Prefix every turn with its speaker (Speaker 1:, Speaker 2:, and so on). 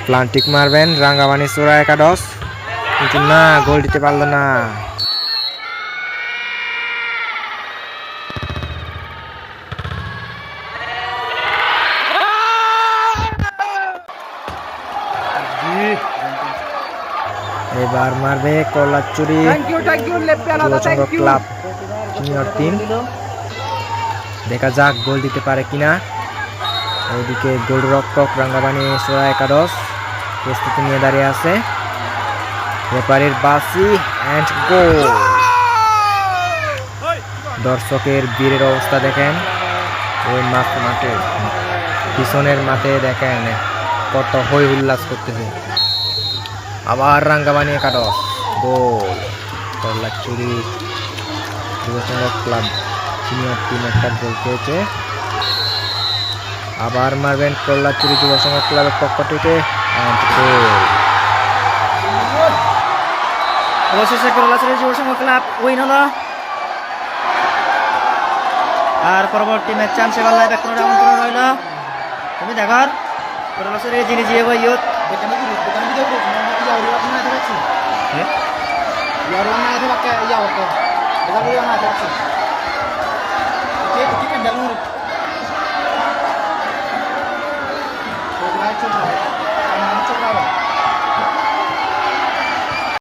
Speaker 1: প্লান্টিক মারবেন রাঙ্গামানি চোরা একাদশ, কিন্তু না, গোল দিতে পারলো না। এবার মারবে কলাচুরি যুবসংঘ ক্লাব জুনিয়র টিম। দেখা যাক গোল দিতে পারে কিনা। ওইদিকে গোলরক্ষক রাঙ্গামানি চোরা একাদশ প্রস্তুতি নিয়ে দাঁড়িয়ে আছে। রেফারির বাসি এন্ড গোল। দর্শকের বীরের অবস্থা দেখেন, ওই মাঠে পিছনের মাঠে দেখেন কত হই উল্লাস করতেছে। আবার রাঙ্গামানি একাদশ গোল। কলাচুরি যুবসংঘ ক্লাব সিনিয়র টিম একটা গোল খেয়েছে। আবার মারবেন কলাচুরি যুবসংঘ ক্লাবের পক্ষ থেকে গোল।
Speaker 2: অবশেষে কলাচুরি যুবসংঘ ক্লাব উইন হলো। আর পরবর্তী ম্যাচ চান্সে গল্লায় ব্যাকরণ আমন্ত্রণ রইল। তুমি দেখো কলাচুরি যিনি জিয়ে গো ইয়ত
Speaker 3: Ya orang mana tu pakai ya apa? Kita boleh mana tu?